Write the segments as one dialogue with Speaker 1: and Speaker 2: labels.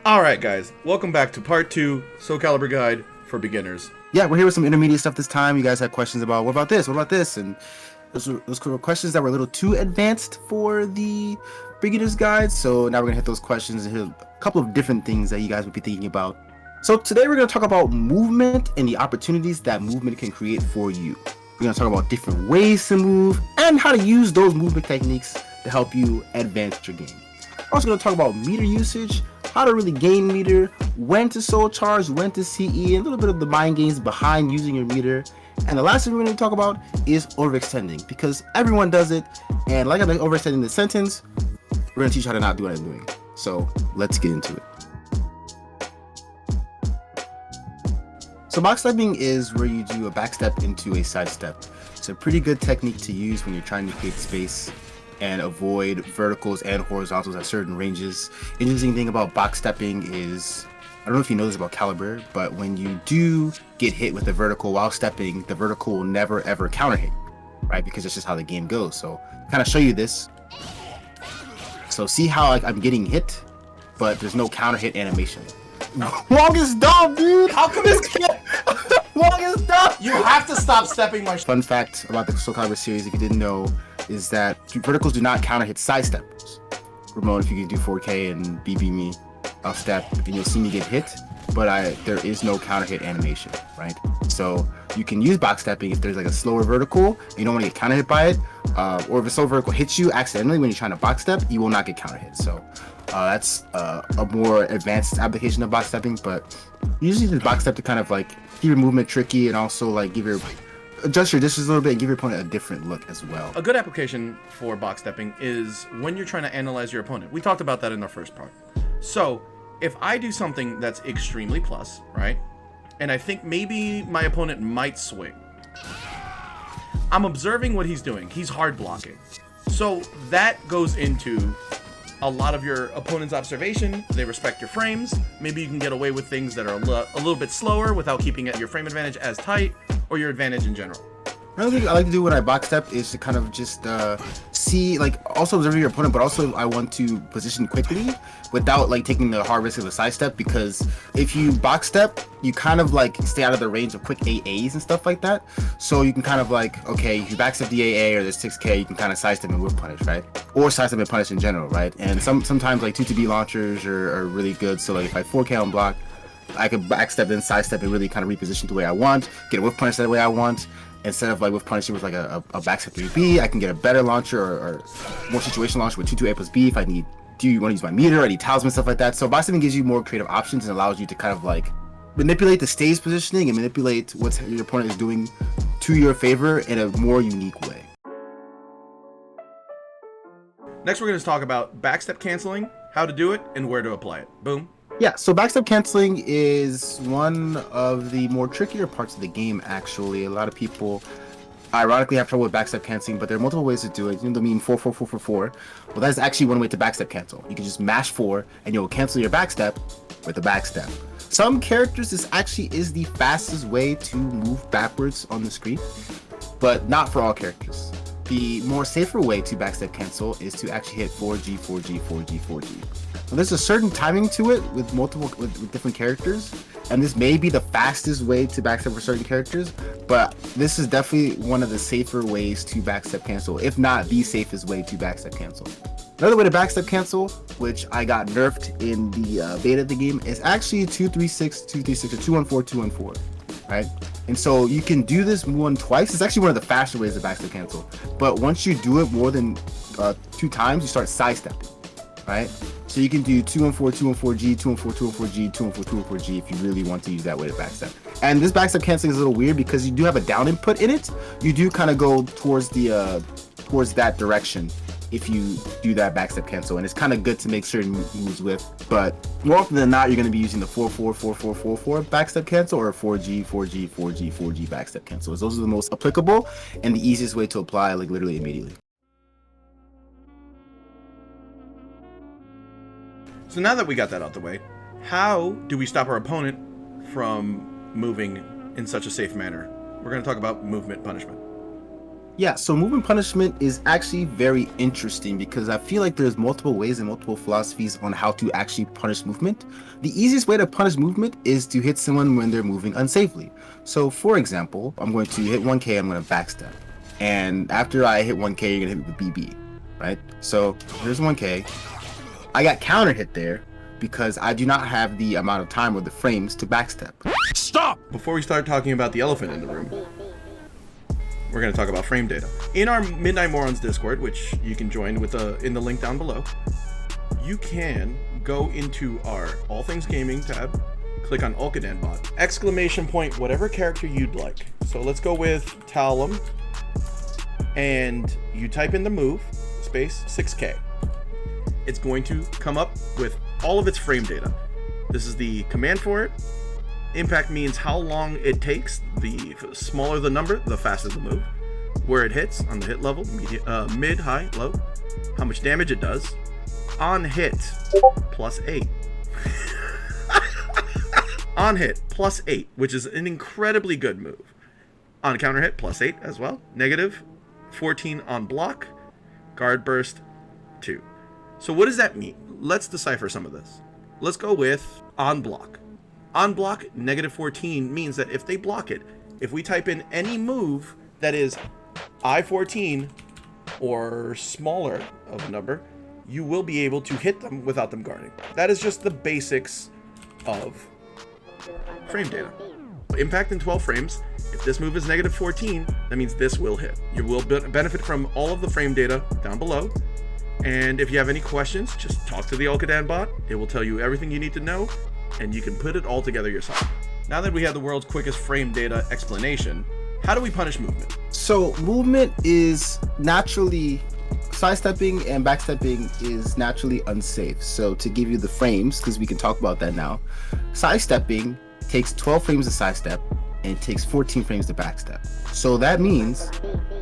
Speaker 1: Alright guys, welcome back to part 2, Soul Calibur Guide for Beginners.
Speaker 2: Yeah, we're here with some intermediate stuff this time. You guys had questions about, what about this, what about this? And those were questions that were a little too advanced for the beginner's guide. So now we're going to hit those questions and hit a couple of different things that you guys would be thinking about. So today we're going to talk about movement and the opportunities that movement can create for you. We're going to talk about different ways to move and how to use those movement techniques to help you advance your game. We're also going to talk about meter usage, how to really gain meter, when to soul charge, when to CE, and a little bit of the mind games behind using your meter. And the last thing we're going to talk about is overextending, because everyone does it. And like I'm overextending the sentence, we're going to teach you how to not do what I'm doing. So let's get into it. So boxstepping is where you do a backstep into a sidestep. It's a pretty good technique to use when you're trying to create space and avoid verticals and horizontals at certain ranges. Interesting thing about boxstepping is, I don't know if you know this about Calibur, but when you do get hit with a vertical while stepping, the vertical will never ever counter hit, right? Because it's just how the game goes. So kind of show you this. So see how I'm getting hit, but there's no counter hit animation. Longest dumb, dude!
Speaker 1: How come this can't?
Speaker 2: Longest dumb!
Speaker 1: You have to stop stepping my
Speaker 2: Fun fact about the Soul Calibur series, if you didn't know, is that verticals do not counter hit side steppers. Ramon, if you can do 4K and BB me, I'll step and you'll see me get hit, but there is no counter hit animation, right? So you can use box stepping if there's like a slower vertical and you don't want to get counter hit by it, or if a slow vertical hits you accidentally when you're trying to box step, you will not get counter hit. So that's a more advanced application of box stepping, but usually the box step to kind of like keep your movement tricky and also like adjust your distance a little bit and give your opponent a different look as well.
Speaker 1: A good application for box stepping is when you're trying to analyze your opponent. We talked about that in our first part. So if I do something that's extremely plus, right, and I think maybe my opponent might swing, I'm observing what he's doing. He's hard blocking. So that goes into a lot of your opponent's observation. They respect your frames. Maybe you can get away with things that are a little bit slower without keeping your frame advantage as tight, or your advantage in general.
Speaker 2: Another thing I like to do when I box step is to kind of just see, like, also observing your opponent, but also I want to position quickly without like taking the hard risk of a side step, because if you box step, you kind of like stay out of the range of quick AAs and stuff like that. So you can kind of like, okay, if you backstep the AA or the 6K, you can kind of sidestep and whiff punish, right? Or sidestep and punish in general, right? And sometimes like 2-2B launchers are really good. So like if I 4K on block, I could backstep and sidestep and really kind of reposition the way I want, get a whiff punish the way I want. Instead of like whiff punishing with like a backstep 3B, I can get a better launcher or more situational launcher with 2-2A plus B if I need. Do you want to use my meter? I need talisman, stuff like that. So boxstepping gives you more creative options and allows you to kind of like manipulate the stage positioning and manipulate what your opponent is doing to your favor in a more unique way.
Speaker 1: Next, we're going to talk about backstep canceling, how to do it, and where to apply it. Boom.
Speaker 2: Yeah, so backstep canceling is one of the more trickier parts of the game, actually. A lot of people ironically have trouble with backstep canceling, but there are multiple ways to do it. You know, I mean 4-4-4-4-4. Well, that's actually one way to backstep cancel. You can just mash 4 and you'll cancel your backstep with a backstep. Some characters, this actually is the fastest way to move backwards on the screen, but not for all characters. The more safer way to backstep cancel is to actually hit 4G, 4G, 4G, 4G. Now, there's a certain timing to it with different characters, and this may be the fastest way to backstep for certain characters, but this is definitely one of the safer ways to backstep cancel, if not the safest way to backstep cancel. Another way to backstep cancel, which I got nerfed in the beta of the game, is actually 236, 236, or 214, 214, right? And so you can do this one twice. It's actually one of the faster ways to backstep cancel. But once you do it more than 2 times, you start sidestepping, right? So you can do 214, 214G, 214, 214G, 214, 214G if you really want to use that way to backstep. And this backstep canceling is a little weird because you do have a down input in it. You do kind of go towards the towards that direction if you do that backstep cancel, and it's kind of good to make certain moves with, but more often than not, you're going to be using the 4-4-4-4-4-4 backstep cancel or 4G, 4G, 4G, 4G backstep cancel. Those are the most applicable and the easiest way to apply, like literally immediately.
Speaker 1: So now that we got that out the way, how do we stop our opponent from moving in such a safe manner? We're going to talk about movement punishment.
Speaker 2: Yeah, so movement punishment is actually very interesting because I feel like there's multiple ways and multiple philosophies on how to actually punish movement. The easiest way to punish movement is to hit someone when they're moving unsafely. So for example, I'm going to hit 1K, I'm going to backstep. And after I hit 1K, you're going to hit with BB, right? So here's 1K. I got counter hit there because I do not have the amount of time or the frames to backstep.
Speaker 1: Stop! Before we start talking about the elephant in the room, we're going to talk about frame data. In our Midnight Morons Discord, which you can join in the link down below, you can go into our All Things Gaming tab, click on Ulcadanbot, exclamation point, whatever character you'd like. So let's go with Talum, and you type in the move, space 6K. It's going to come up with all of its frame data. This is the command for it. Impact means how long it takes. The smaller the number, the faster the move. Where it hits on the hit level, mid, high, low. How much damage it does. On hit, +8. On hit, +8, which is an incredibly good move. On counter hit, +8 as well. Negative 14 on block. Guard burst, 2. So what does that mean? Let's decipher some of this. Let's go with on block. On block, negative 14 means that if they block it, if we type in any move that is I-14 or smaller of a number, you will be able to hit them without them guarding. That is just the basics of frame data. Impact in 12 frames. If this move is negative 14, that means this will hit. You will benefit from all of the frame data down below. And if you have any questions, just talk to the Ulcadan bot. It will tell you everything you need to know, and you can put it all together yourself. Now that we have the world's quickest frame data explanation, how do we punish movement?
Speaker 2: So movement is naturally, sidestepping and backstepping is naturally unsafe. So to give you the frames, because we can talk about that now, sidestepping takes 12 frames to sidestep and it takes 14 frames to backstep. So that means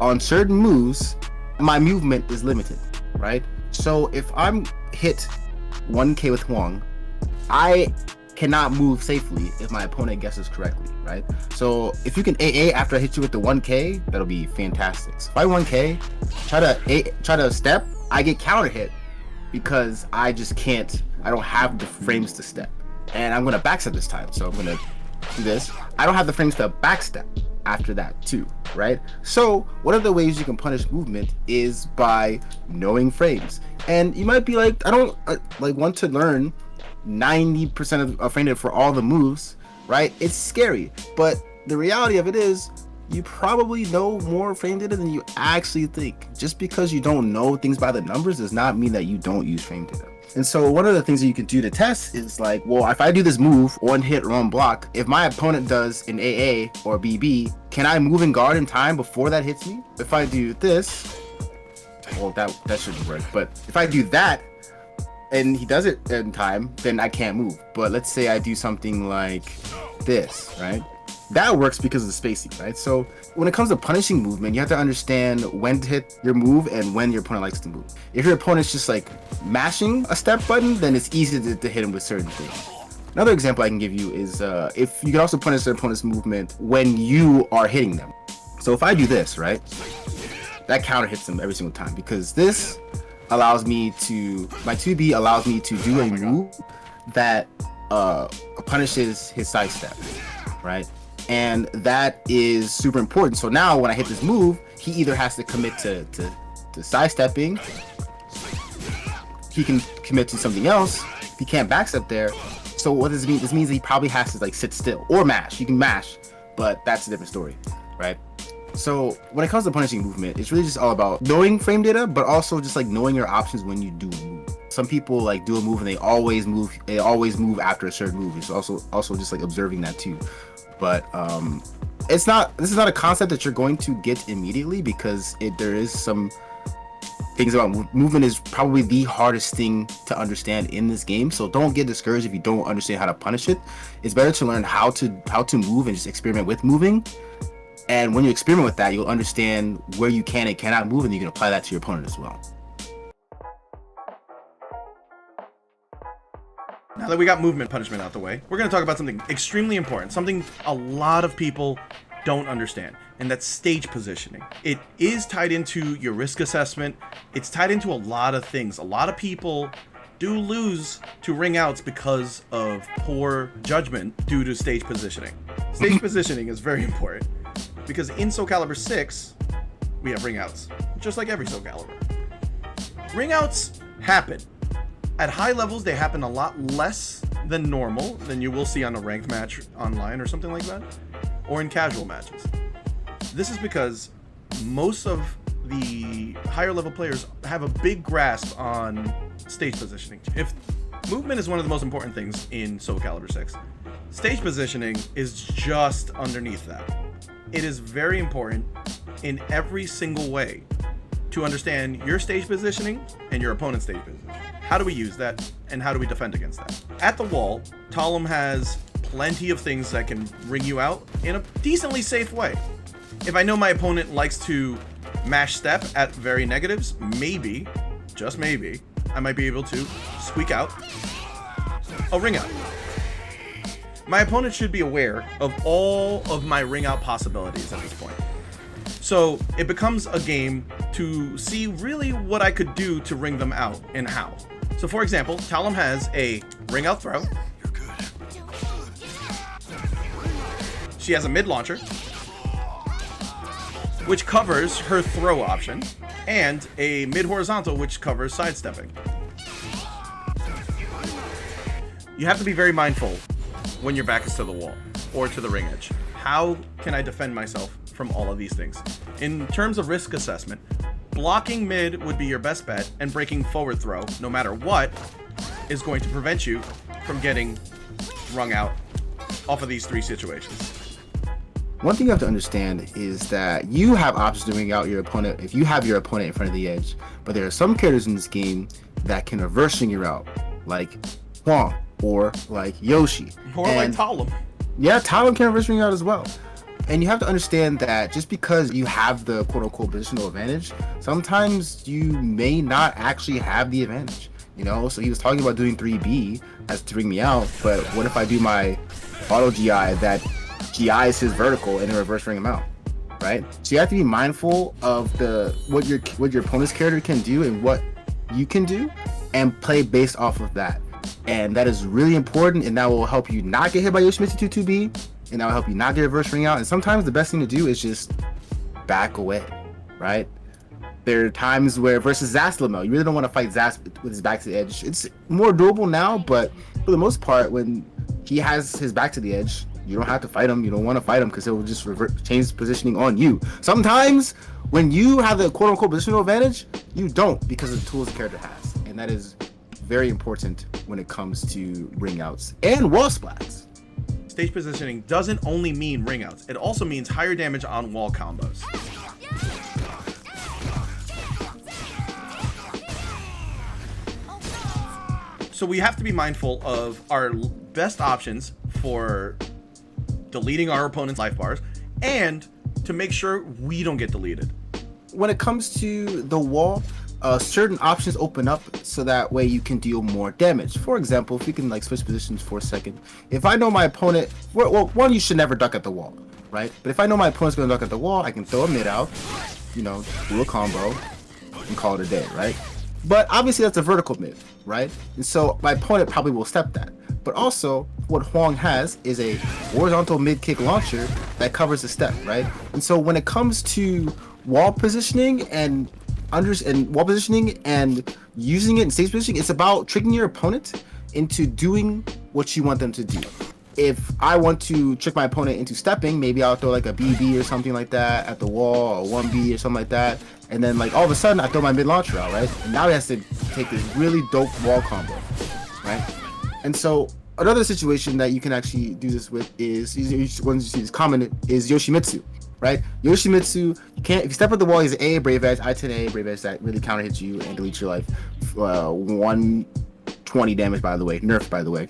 Speaker 2: on certain moves, my movement is limited, right? So if I'm hit 1K with Huang, I cannot move safely if my opponent guesses correctly, right? So if you can AA after I hit you with the 1K, that'll be fantastic. So if I 1K, try to step, I get counter hit because I just can't, I don't have the frames to step. And I'm gonna backstep this time. So I'm gonna do this. I don't have the frames to backstep after that too, right? So one of the ways you can punish movement is by knowing frames. And you might be like, I don't want to learn 90% of frame data for all the moves, right? It's scary, but the reality of it is you probably know more frame data than you actually think. Just because you don't know things by the numbers does not mean that you don't use frame data. And so one of the things that you can do to test is like, well, if I do this move, one hit or one block, if my opponent does an AA or BB, can I move and guard in time before that hits me? If I do this, well, that shouldn't work. But if I do that and he does it in time, then I can't move. But let's say I do something like this, right? That works because of the spacing, right? So when it comes to punishing movement, you have to understand when to hit your move and when your opponent likes to move. If your opponent's just like mashing a step button, then it's easy to hit him with certain things. Another example I can give you is if you can also punish their opponent's movement when you are hitting them. So if I do this, right, that counter hits them every single time because this allows me to, my 2B allows me to do a move that punishes his sidestep, right? And that is super important. So now when I hit this move, he either has to commit to sidestepping, he can commit to something else, he can't backstep there. So what does this mean? This means he probably has to like sit still or mash. You can mash, but that's a different story, right? So when it comes to punishing movement, it's really just all about knowing frame data, but also just like knowing your options when you do move. Some people like do a move and they always move after a certain move. It's also just like observing that too. But this is not a concept that you're going to get immediately because there is some things about movement is probably the hardest thing to understand in this game. So don't get discouraged if you don't understand how to punish it. It's better to learn how to move and just experiment with moving. And when you experiment with that, you'll understand where you can and cannot move, and you can apply that to your opponent as well.
Speaker 1: Now that we got movement punishment out the way, we're going to talk about something extremely important, something a lot of people don't understand, and that's stage positioning. It is tied into your risk assessment. It's tied into a lot of things. A lot of people do lose to ring outs because of poor judgment due to stage positioning. Stage positioning is very important because in Soul Calibur 6, we have ring outs, just like every Soul Calibur. Ring outs happen. At high levels, they happen a lot less than normal than you will see on a ranked match online or something like that, or in casual matches. This is because most of the higher level players have a big grasp on stage positioning. If movement is one of the most important things in Soul Calibur 6, stage positioning is just underneath that. It is very important in every single way to understand your stage positioning and your opponent's stage positioning. How do we use that, and how do we defend against that? At the wall, Talum has plenty of things that can ring you out in a decently safe way. If I know my opponent likes to mash step at very negatives, maybe, just maybe, I might be able to squeak out a ring out. My opponent should be aware of all of my ring out possibilities at this point. So it becomes a game to see really what I could do to ring them out and how. So for example, Talum has a ring out throw.
Speaker 3: You're good.
Speaker 1: She has a mid launcher, which covers her throw option, and a mid horizontal, which covers sidestepping. You have to be very mindful when your back is to the wall or to the ring edge. How can I defend myself from all of these things? In terms of risk assessment, blocking mid would be your best bet, and breaking forward throw, no matter what, is going to prevent you from getting rung out off of these three situations.
Speaker 2: One thing you have to understand is that you have options to ring out your opponent if you have your opponent in front of the edge, but there are some characters in this game that can reverse ring you out, like Huang or like Yoshi.
Speaker 1: Or like Talum.
Speaker 2: Yeah, Talum can reverse ring out as well. And you have to understand that just because you have the quote-unquote positional advantage, sometimes you may not actually have the advantage. You know, so he was talking about doing 3B as to ring me out, but what if I do my auto GI that GIs his vertical and then reverse ring him out, right? So you have to be mindful of what your opponent's character can do and what you can do, and play based off of that. And that is really important, and that will help you not get hit by Yoshimitsu 2B, and that will help you not get reverse ring out. And sometimes the best thing to do is just back away, right? There are times where versus Zaslamel, you really don't want to fight Zas with his back to the edge. It's more doable now, but for the most part, when he has his back to the edge, you don't have to fight him. You don't want to fight him because it will just change positioning on you. Sometimes when you have the quote-unquote positional advantage, you don't, because of the tools the character has. And that is very important when it comes to ring outs and wall splats.
Speaker 1: Stage positioning doesn't only mean ring outs, it also means higher damage on wall combos. So we have to be mindful of our best options for deleting our opponent's life bars, and to make sure we don't get deleted.
Speaker 2: When it comes to the wall, certain options open up so that way you can deal more damage. For example, if we can like switch positions for a second, if I know my opponent, well, one, you should never duck at the wall, right? But if I know my opponent's gonna duck at the wall, I can throw a mid out, you know, do a combo and call it a day, right? But obviously that's a vertical mid, right? And so my opponent probably will step that. But also, what Huang has is a horizontal mid kick launcher that covers the step, right? And so when it comes to wall positioning and wall positioning and using it in stage positioning, it's about tricking your opponent into doing what you want them to do. If I want to trick my opponent into stepping, maybe I'll throw like a BB or something like that at the wall, or 1B or something like that, and then like all of a sudden I throw my mid launcher out, right? And now he has to take this really dope wall combo, right? And so another situation that you can actually do this with is, once you see this comment, is Yoshimitsu, right? Yoshimitsu, if you step at the wall, he's an A Brave Edge, I-10A Brave Edge that really counter hits you and deletes your life. 120 damage, by the way, nerfed, by the way.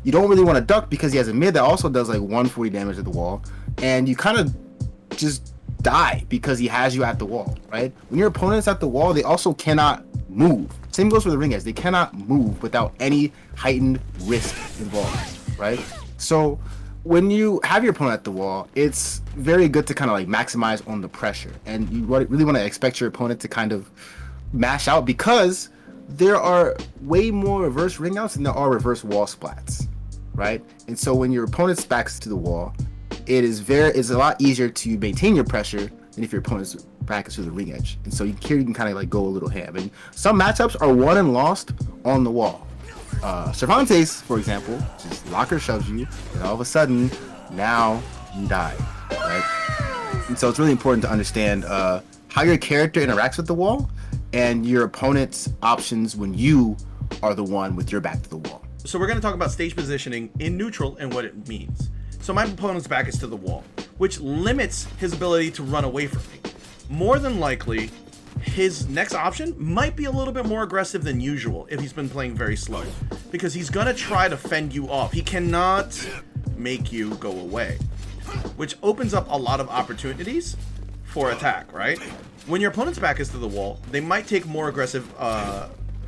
Speaker 2: You don't really want to duck because he has a mid that also does like 140 damage at the wall, and you kind of just die because he has you at the wall, right? When your opponent's at the wall, they also cannot move. Same goes for the ring edge. They cannot move without any heightened risk involved, right? So when you have your opponent at the wall, it's very good to kind of like maximize on the pressure, and you really want to expect your opponent to kind of mash out, because there are way more reverse ring outs than there are reverse wall splats, right? And so when your opponent's back's to the wall, it's a lot easier to maintain your pressure than if your opponent's back is to the ring edge. And so here you can kind of like go a little ham. And some matchups are won and lost on the wall. Cervantes, for example, just locker shoves you, and all of a sudden, now you die, right? And so it's really important to understand how your character interacts with the wall and your opponent's options when you are the one with your back to the wall.
Speaker 1: So we're going to talk about stage positioning in neutral and what it means. So my opponent's back is to the wall, which limits his ability to run away from me. More than likely, his next option might be a little bit more aggressive than usual if he's been playing very slow, because he's going to try to fend you off. He cannot make you go away, which opens up a lot of opportunities for attack, right? When your opponent's back is to the wall, they might take more aggressive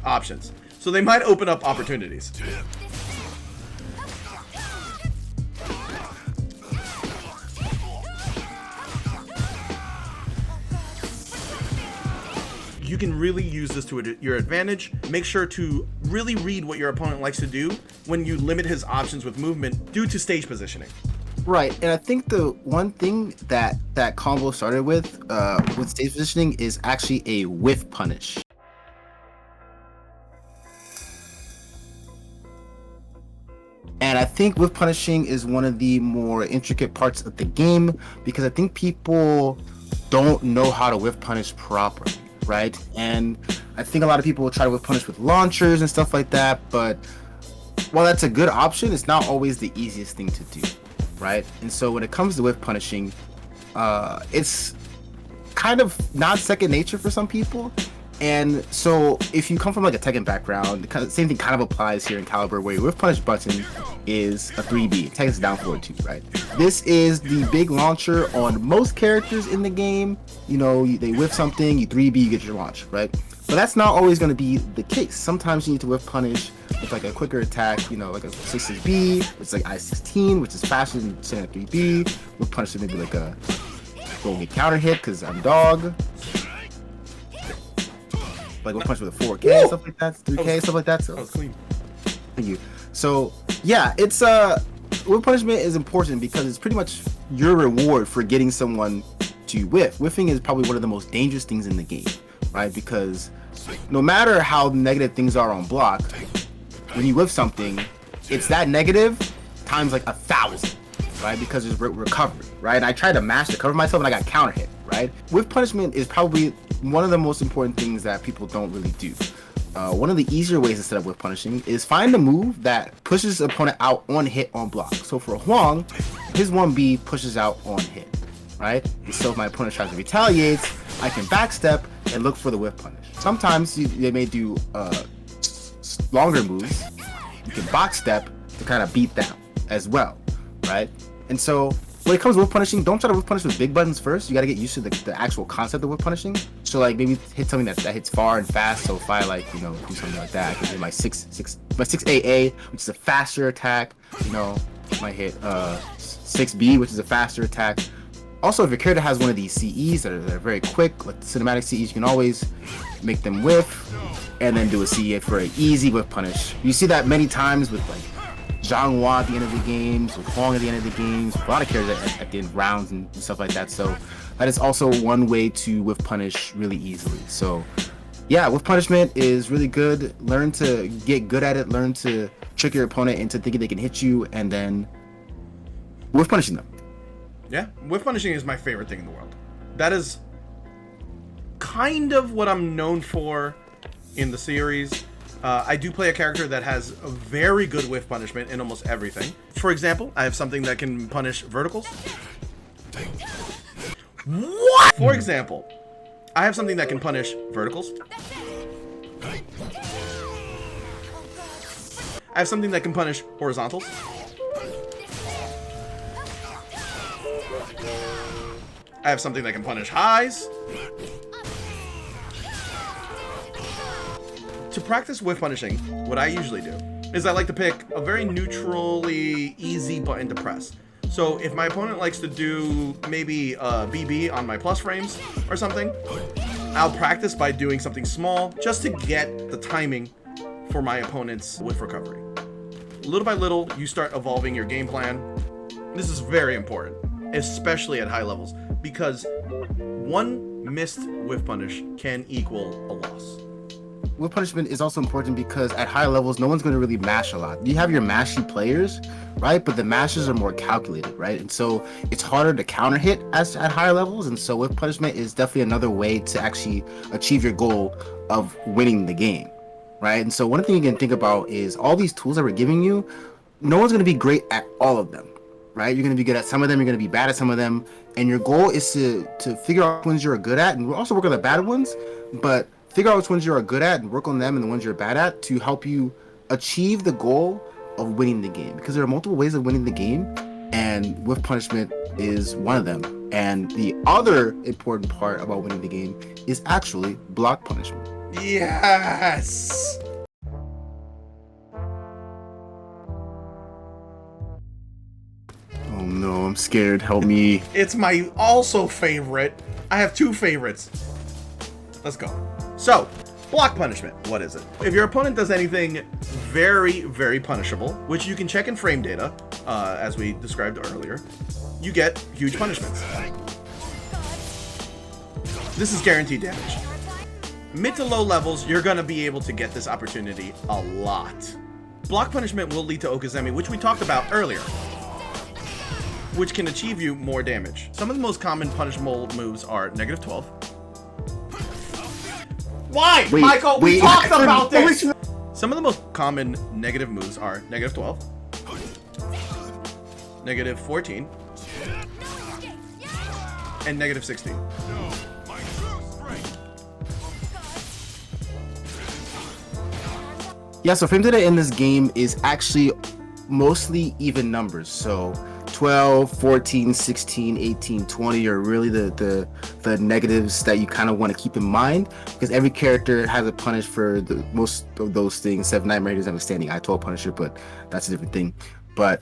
Speaker 1: options. So they might open up opportunities. You can really use this to your advantage. Make sure to really read what your opponent likes to do when you limit his options with movement due to stage positioning.
Speaker 2: Right, and I think the one thing that combo started with stage positioning is actually a whiff punish. And I think whiff punishing is one of the more intricate parts of the game, because I think people don't know how to whiff punish properly, right? And I think a lot of people will try to whiff punish with launchers and stuff like that, but while that's a good option, it's not always the easiest thing to do, right? And so when it comes to whiff punishing, it's kind of not second nature for some people. And so if you come from like a Tekken background, the same thing kind of applies here in Calibur, where your whiff punish button is a 3B. Tekken's down forward 2, right? This is the big launcher on most characters in the game. You know, they whiff something, you 3B, you get your launch, right? But that's not always going to be the case. Sometimes you need to whiff punish with like a quicker attack, you know, like a 6B, which is like I-16, which is faster than standard 3B. Whiff punish is maybe like a go get counter hit because I'm dog. Like we'll punch with a 4K, stuff like that, 3K, stuff like that. So
Speaker 1: that was clean.
Speaker 2: Thank you. So yeah, it's whiff punishment is important because it's pretty much your reward for getting someone to whiff. Whiffing is probably one of the most dangerous things in the game, right? Because no matter how negative things are on block, when you whiff something, it's that negative times like 1,000, right? Because there's recovery, right? And I tried to mash recover myself and I got counter hit, right? Whiff punishment is probably one of the most important things that people don't really do. One of the easier ways to set up whiff punishing is find a move that pushes the opponent out on hit on block. So for Huang, his 1B pushes out on hit, right? So if my opponent tries to retaliate, I can backstep and look for the whiff punish. Sometimes they may do longer moves. You can box step to kind of beat them as well, right? And so when it comes to whiff punishing, don't try to whiff punish with big buttons first. You got to get used to the actual concept of whiff punishing. So like maybe hit something that hits far and fast. So if I like, you know, do something like that, I can hit my 6AA, which is a faster attack. You know, might hit 6B, which is a faster attack. Also, if your character has one of these CEs that are very quick, like the cinematic CEs, you can always make them whiff and then do a CE for an easy whiff punish. You see that many times with like Zhang Hua at the end of the games, with Huang at the end of the games, with a lot of characters at the end of rounds and stuff like that. So that is also one way to whiff punish really easily. So yeah, whiff punishment is really good. Learn to get good at it. Learn to trick your opponent into thinking they can hit you and then whiff punishing them.
Speaker 1: Yeah, whiff punishing is my favorite thing in the world. That is kind of what I'm known for in the series. I do play a character that has a very good whiff punishment in almost everything. For example, I have something that can punish verticals. What? For example, I have something that can punish verticals. I have something that can punish horizontals. I have something that can punish highs. To practice whiff punishing, what I usually do is I like to pick a very neutrally easy button to press. So if my opponent likes to do maybe BB on my plus frames or something, I'll practice by doing something small just to get the timing for my opponent's whiff recovery. Little by little, you start evolving your game plan. This is very important, especially at high levels, because one missed whiff punish can equal a loss.
Speaker 2: Whiff punishment is also important because at high levels, no one's going to really mash a lot. You have your mashy players, right? But the mashes are more calculated, right? And so it's harder to counter hit at higher levels. And so whiff punishment is definitely another way to actually achieve your goal of winning the game, right? And so one thing you can think about is all these tools that we're giving you, no one's going to be great at all of them, right? You're going to be good at some of them, you're going to be bad at some of them. And your goal is to figure out which ones you're good at. And we'll also work on the bad ones, but figure out which ones you are good at and work on them and the ones you're bad at to help you achieve the goal of winning the game. Because there are multiple ways of winning the game, and whiff punishment is one of them. And the other important part about winning the game is actually block punishment.
Speaker 1: Yes!
Speaker 2: Oh no, I'm scared. Help me.
Speaker 1: It's my also favorite. I have two favorites. Let's go. So, block punishment, what is it? If your opponent does anything very, very punishable, which you can check in frame data, as we described earlier, you get huge punishments. This is guaranteed damage. Mid to low levels, you're gonna be able to get this opportunity a lot. Block punishment will lead to Okazemi, which we talked about earlier, which can achieve you more damage. Some of the most common punishable moves are -12. Why?
Speaker 2: Wait,
Speaker 1: Michael, we talked about this!
Speaker 2: Wait.
Speaker 1: Some of the most common negative moves are -12, -14, and -16.
Speaker 2: Yeah, so frame data in this game is actually mostly even numbers. So 12, 14, 16, 18, 20 are really the negatives that you kind of want to keep in mind, because every character has a punish for the most of those things. 7 Nightmare doesn't have a standing I-12 punisher, but that's a different thing. But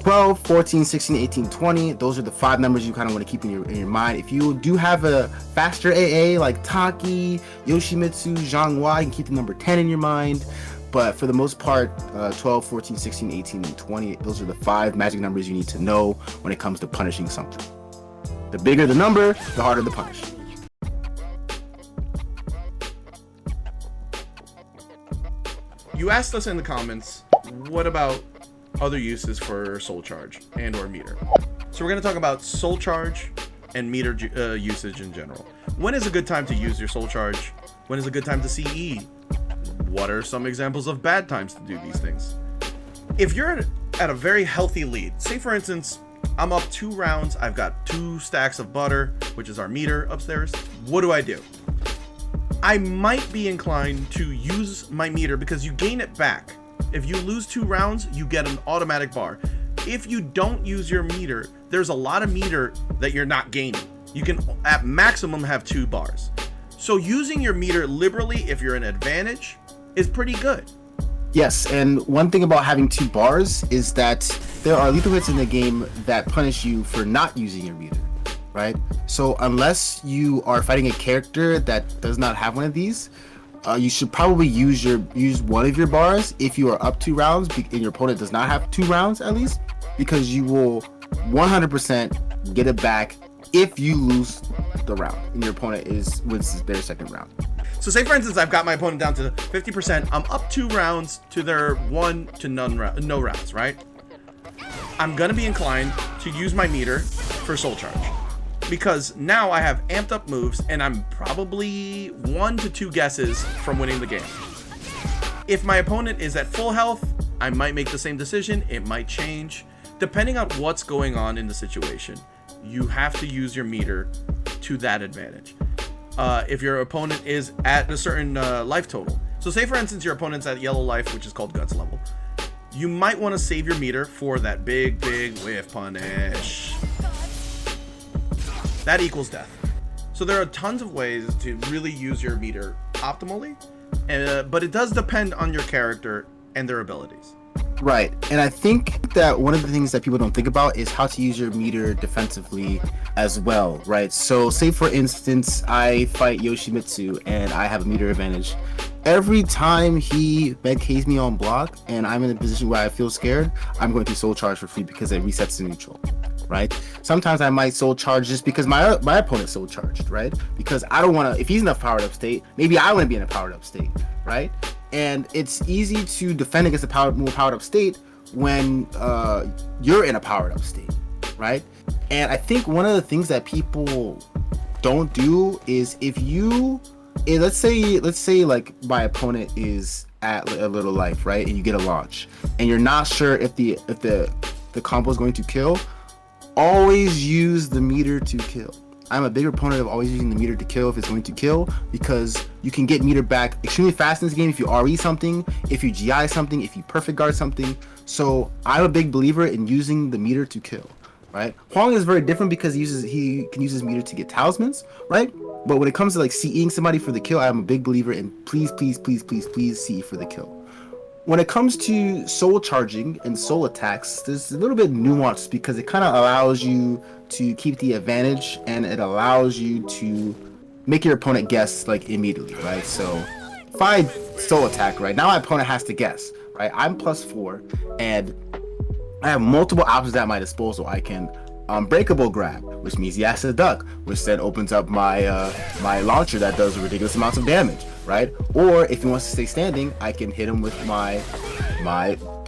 Speaker 2: 12, 14, 16, 18, 20, those are the 5 numbers you kind of want to keep in your mind. If you do have a faster AA like Taki, Yoshimitsu, Zhanghua, you can keep the number 10 in your mind. But for the most part, 12, 14, 16, 18, and 20, those are the 5 magic numbers you need to know when it comes to punishing something. The bigger the number, the harder the punish.
Speaker 1: You asked us in the comments, what about other uses for soul charge and or meter? So we're going to talk about soul charge and meter usage in general. When is a good time to use your soul charge? When is a good time to CE? What are some examples of bad times to do these things? If you're at a very healthy lead, say for instance, I'm up 2 rounds, I've got 2 stacks of butter, which is our meter upstairs. What do? I might be inclined to use my meter because you gain it back. If you lose 2 rounds, you get an automatic bar. If you don't use your meter, there's a lot of meter that you're not gaining. You can at maximum have 2 bars. So using your meter liberally if you're in advantage is pretty good.
Speaker 2: Yes, and one thing about having 2 bars is that there are lethal hits in the game that punish you for not using your meter, right? So unless you are fighting a character that does not have one of these, you should probably use one of your bars if you are up 2 rounds and your opponent does not have 2 rounds at least, because you will 100% get it back if you lose the round and your opponent wins their second round.
Speaker 1: So say for instance, I've got my opponent down to 50%. I'm up 2 rounds to their 1 to no rounds, right? I'm gonna be inclined to use my meter for soul charge because now I have amped up moves and I'm probably 1 to 2 guesses from winning the game. If my opponent is at full health, I might make the same decision. It might change depending on what's going on in the situation. You have to use your meter to that advantage. If your opponent is at a certain life total. So say for instance your opponent's at yellow life, which is called guts level. You might want to save your meter for that big whiff punish. That equals death. So there are tons of ways to really use your meter optimally, but it does depend on your character and their abilities.
Speaker 2: Right, and I think that one of the things that people don't think about is how to use your meter defensively as well, right? So say for instance, I fight Yoshimitsu and I have a meter advantage. Every time he medcays me on block and I'm in a position where I feel scared, I'm going to soul charge for free because it resets to neutral, right? Sometimes I might soul charge just because my opponent's soul charged, right? Because I don't want to, if he's in a powered up state, maybe I want to be in a powered up state, right? And it's easy to defend against a more powered up state when you're in a powered up state, right? And I think one of the things that people don't do is let's say like my opponent is at a little life, right? And you get a launch and you're not sure if the combo is going to kill, always use the meter to kill. I'm a big proponent of always using the meter to kill if it's going to kill, because you can get meter back extremely fast in this game if you RE something, if you GI something, if you perfect guard something. So I'm a big believer in using the meter to kill, right? Huang is very different because he can use his meter to get talismans, right? But when it comes to like CEing somebody for the kill, I'm a big believer in please CE for the kill. When it comes to soul charging and soul attacks, there's a little bit nuanced because it kind of allows you to keep the advantage and it allows you to make your opponent guess like immediately, right? So if I soul attack, right, now my opponent has to guess, right? I'm +4 and I have multiple options at my disposal. I can unbreakable grab, which means he has to duck, which then opens up my my launcher that does ridiculous amounts of damage, right? Or if he wants to stay standing, I can hit him with my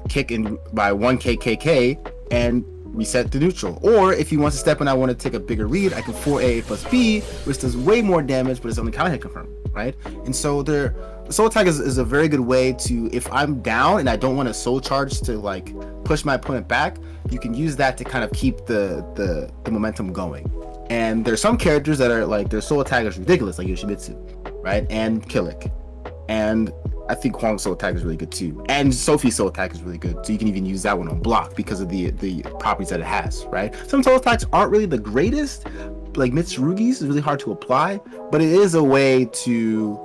Speaker 2: kick in by 1 KKK and reset to neutral. Or if he wants to step and I want to take a bigger read, I can 4A plus B, which does way more damage, but it's only counter hit confirmed, right? And so the soul attack is a very good way to, if I'm down and I don't want to soul charge to like push my opponent back, you can use that to kind of keep the momentum going. And there's some characters that are like, their soul attack is ridiculous, like Yoshimitsu, right? And Killick. And I think Huang's soul attack is really good too. And Sophie's soul attack is really good. So you can even use that one on block because of the properties that it has, right? Some soul attacks aren't really the greatest, like Mitsurugi's is really hard to apply, but it is a way to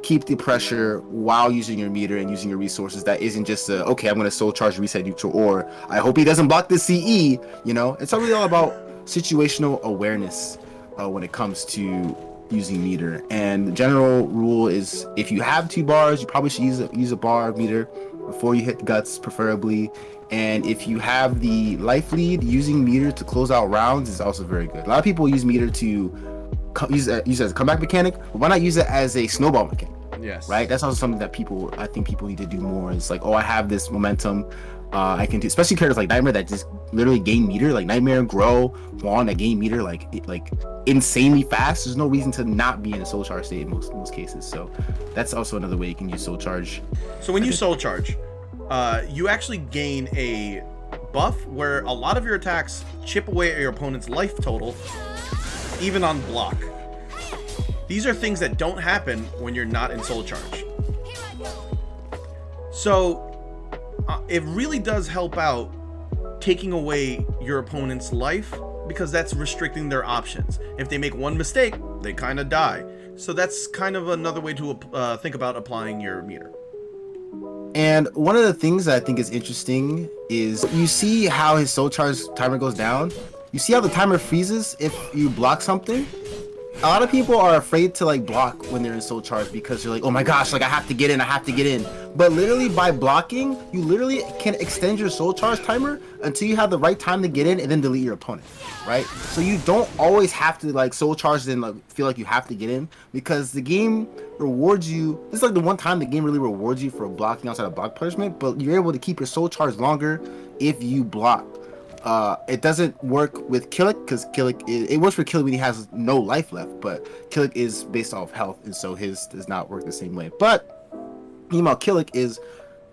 Speaker 2: keep the pressure while using your meter and using your resources. That isn't just okay, I'm going to soul charge reset neutral, or I hope he doesn't block the CE, you know? It's really all about situational awareness when it comes to using meter. And the general rule is if you have 2 bars, you probably should use a bar meter before you hit the guts, preferably. And if you have the life lead, using meter to close out rounds is also very good. A lot of people use meter to use it as a comeback mechanic, but why not use it as a snowball mechanic?
Speaker 1: Yes. Right?
Speaker 2: That's also something that I think people need to do more. It's like, oh, I have this momentum. I can do, especially characters like Nightmare that just literally gain meter, like Nightmare, Grow, Juan that gain meter like insanely fast. There's no reason to not be in a soul charge state in most cases. So that's also another way you can use soul charge.
Speaker 1: So when you soul charge, you actually gain a buff where a lot of your attacks chip away at your opponent's life total, even on block. These are things that don't happen when you're not in soul charge. So it really does help out taking away your opponent's life, because that's restricting their options. If they make one mistake, they kind of die. So that's kind of another way to think about applying your meter.
Speaker 2: And one of the things that I think is interesting is you see how his soul charge timer goes down. You see how the timer freezes if you block something. A lot of people are afraid to like block when they're in soul charge because they're like, oh my gosh, like I have to get in. But literally by blocking, you literally can extend your soul charge timer until you have the right time to get in and then delete your opponent, right? So you don't always have to like soul charge and like feel like you have to get in, because the game rewards you. This is like the one time the game really rewards you for blocking outside of block punishment, but you're able to keep your soul charge longer if you block. It doesn't work with Killick because Killick it works for Killick when he has no life left, but Killick is based off health, and so his does not work the same way. But meanwhile, Killick is,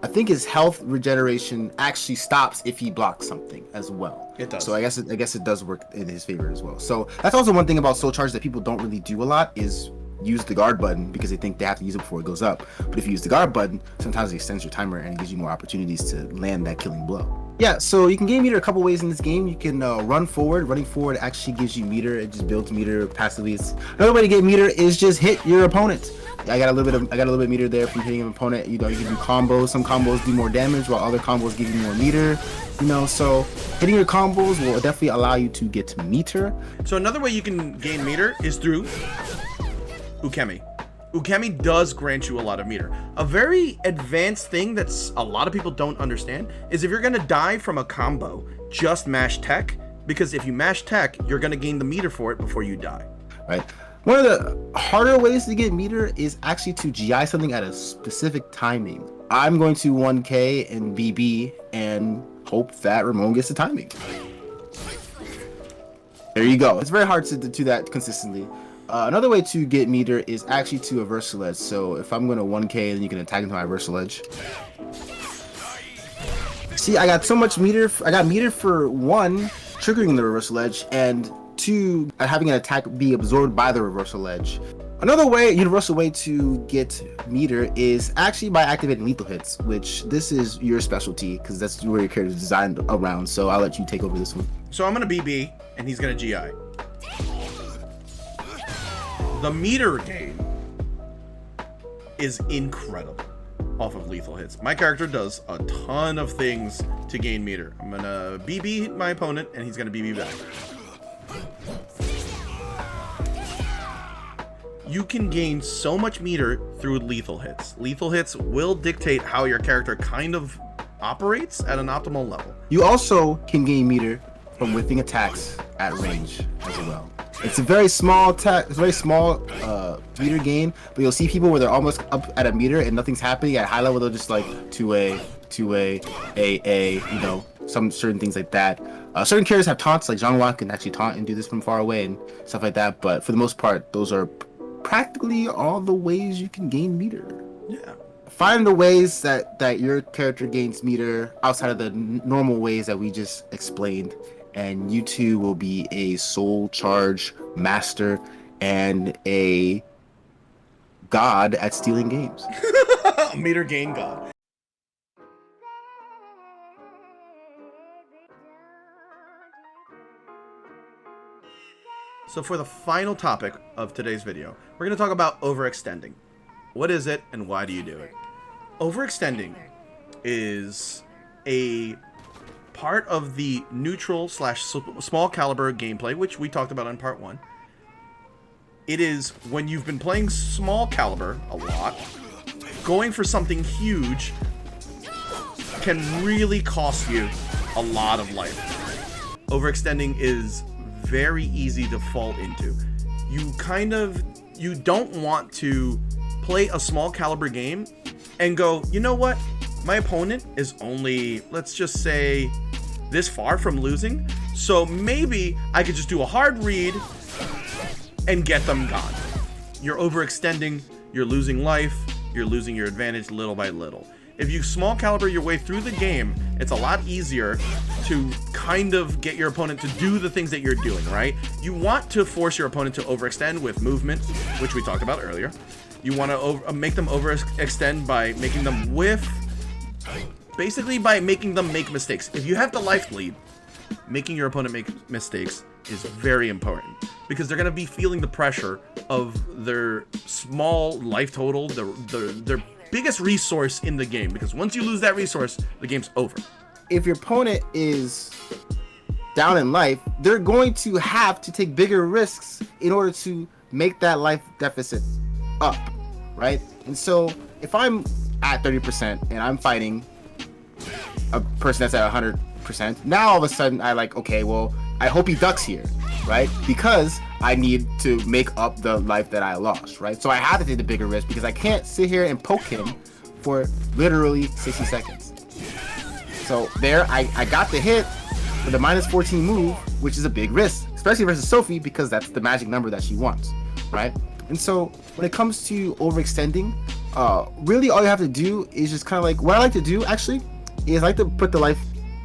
Speaker 2: I think his health regeneration actually stops if he blocks something as well.
Speaker 1: It does.
Speaker 2: So I guess it does work in his favor as well. So that's also one thing about soul charge that people don't really do a lot is use the guard button, because they think they have to use it before it goes up. But if you use the guard button, sometimes it extends your timer and it gives you more opportunities to land that killing blow. Yeah, so you can gain meter a couple ways in this game. You can run forward. Running forward actually gives you meter. It just builds meter passively. Another way to get meter is just hit your opponent. I got a little bit of meter there from hitting an opponent. You know, you can do combos. Some combos do more damage, while other combos give you more meter. You know, so hitting your combos will definitely allow you to get meter.
Speaker 1: So another way you can gain meter is through Ukemi. Ukemi does grant you a lot of meter. A very advanced thing that's a lot of people don't understand is if you're gonna die from a combo, just mash tech, because if you mash tech, you're gonna gain the meter for it before you die.
Speaker 2: Right. One of the harder ways to get meter is actually to GI something at a specific timing. I'm going to 1K and BB and hope that Ramon gets the timing. There you go. It's very hard to do that consistently. Another way to get meter is actually to a Versal Edge. So if I'm going to 1K, then you can attack into my Versal Edge. See, I got so much meter. I got meter for 1, triggering the Reversal Edge, and 2, having an attack be absorbed by the Reversal Edge. Another way, universal way to get meter is actually by activating lethal hits, which this is your specialty because that's where your character is designed around. So I'll let you take over this one.
Speaker 1: So I'm gonna BB and he's gonna GI. The meter gain is incredible off of lethal hits. My character does a ton of things to gain meter. I'm gonna BB my opponent and he's gonna BB back. You can gain so much meter through lethal hits. Lethal hits will dictate how your character kind of operates at an optimal level.
Speaker 2: You also can gain meter from whiffing attacks at range as well. It's a very small attack, it's a very small meter gain, but you'll see people where they're almost up at a meter and nothing's happening. At high level, they'll just like 2A, you know, some certain things like that. Certain characters have taunts, like Zhangwan can actually taunt and do this from far away and stuff like that, but for the most part, those are practically all the ways you can gain meter.
Speaker 1: Yeah.
Speaker 2: Find the ways that your character gains meter outside of the normal ways that we just explained, and you two will be a soul charge master and a god at stealing games.
Speaker 1: Meter gain god. So for the final topic of today's video, we're going to talk about overextending. What is it and why do you do it? Overextending is a part of the neutral / small caliber gameplay, which we talked about in part 1. It is when you've been playing small caliber a lot, going for something huge can really cost you a lot of life. Overextending is very easy to fall into. You don't want to play a small caliber game and go, you know what? My opponent is only, let's just say, this far from losing, so maybe I could just do a hard read and get them gone. You're overextending, you're losing life, you're losing your advantage little by little. If you small caliber your way through the game, it's a lot easier to kind of get your opponent to do the things that you're doing, right? You want to force your opponent to overextend with movement, which we talked about earlier. You want to make them overextend by making them whiff, basically by making them make mistakes. If you have the life lead, making your opponent make mistakes is very important because they're going to be feeling the pressure of their small life total, their biggest resource in the game, because once you lose that resource, the game's over.
Speaker 2: If your opponent is down in life, they're going to have to take bigger risks in order to make that life deficit up, right? And so if I'm at 30% and I'm fighting a person that's at 100%, now all of a sudden I like, okay, well, I hope he ducks here, right? Because I need to make up the life that I lost, right? So I have to take the bigger risk because I can't sit here and poke him for literally 60 seconds. So there, I got the hit with a -14 move, which is a big risk, especially versus Sophie, because that's the magic number that she wants, right? And so when it comes to overextending, really all you have to do is just kind of like, what I like to do actually is I like to put the life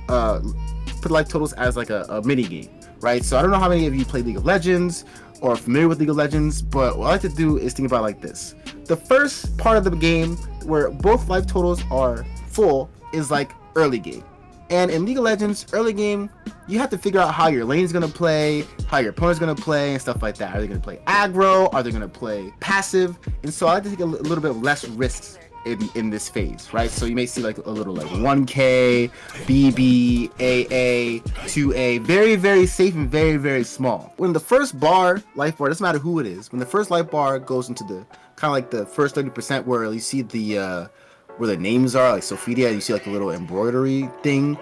Speaker 2: totals as like a mini game, right? So I don't know how many of you play League of Legends or are familiar with League of Legends, but what I like to do is think about it like this. The first part of the game where both life totals are full is like early game, And in League of Legends, early game, you have to figure out how your lane's gonna play, how your opponent's gonna play, and stuff like that. Are they gonna play aggro? Are they gonna play passive? And so I like to take a little bit less risks in this phase, right? So you may see like a little like 1K, BB, AA, 2A, very, very safe and very, very small. When the first bar, life bar, doesn't matter who it is, when the first life bar goes into the kind of like the first 30% where you see the where the names are, like Sophia, you see like a little embroidery thing,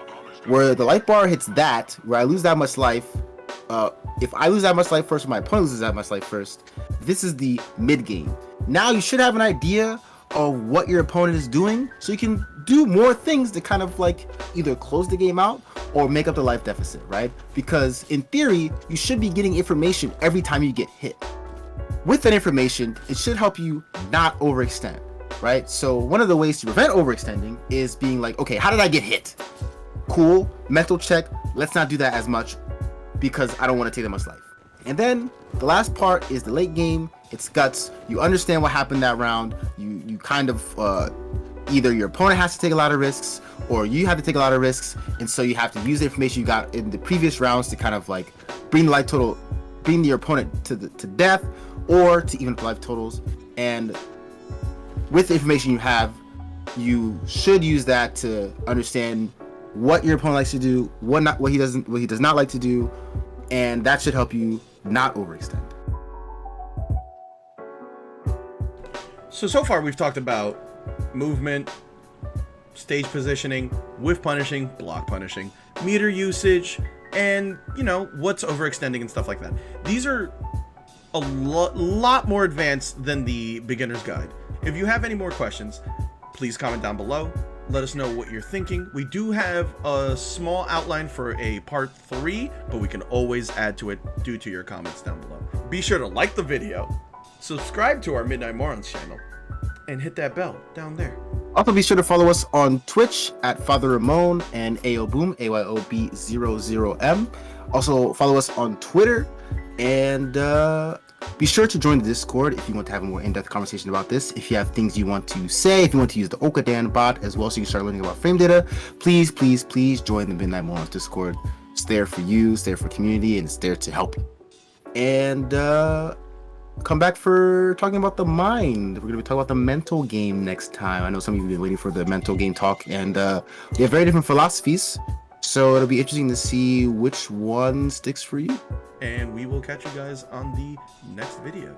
Speaker 2: where the light bar hits that, where I lose that much life. If I lose that much life first, or my opponent loses that much life first, this is the mid game. Now you should have an idea of what your opponent is doing, so you can do more things to kind of like either close the game out or make up the life deficit, right? Because in theory, you should be getting information every time you get hit. With that information, it should help you not overextend, right? So one of the ways to prevent overextending is being like, okay, how did I get hit? Cool, mental check, let's not do that as much because I don't want to take that much life. And then the last part is the late game. It's guts. You understand what happened that round. You kind of either your opponent has to take a lot of risks or you have to take a lot of risks, and so you have to use the information you got in the previous rounds to kind of like bring the life total, bring your opponent to death, or to even up life totals. And with the information you have, you should use that to understand what your opponent likes to do, what he does not like to do, and that should help you not overextend.
Speaker 1: So far we've talked about movement, stage positioning, whiff punishing, block punishing, meter usage, and what's overextending and stuff like that. These are a lot more advanced than the beginner's guide. If you have any more questions, please comment down below. Let us know what you're thinking. We do have a small outline for a part 3, but we can always add to it due to your comments down below. Be sure to like the video, subscribe to our Midnight Morons channel, and hit that bell down there.
Speaker 2: Also, be sure to follow us on Twitch at Father Ramon and AOBoom, AYOB00M. Also, follow us on Twitter, and be sure to join the Discord if you want to have a more in-depth conversation about this. If you have things you want to say, if you want to use the Okadan bot as well so you can start learning about frame data, please join the Midnight Morons Discord. It's there for you, it's there for community, and it's there to help you. And come back for talking about the mind. We're going to be talking about the mental game next time. I know some of you have been waiting for the mental game talk, and we have very different philosophies, so it'll be interesting to see which one sticks for you.
Speaker 1: And we will catch you guys on the next video.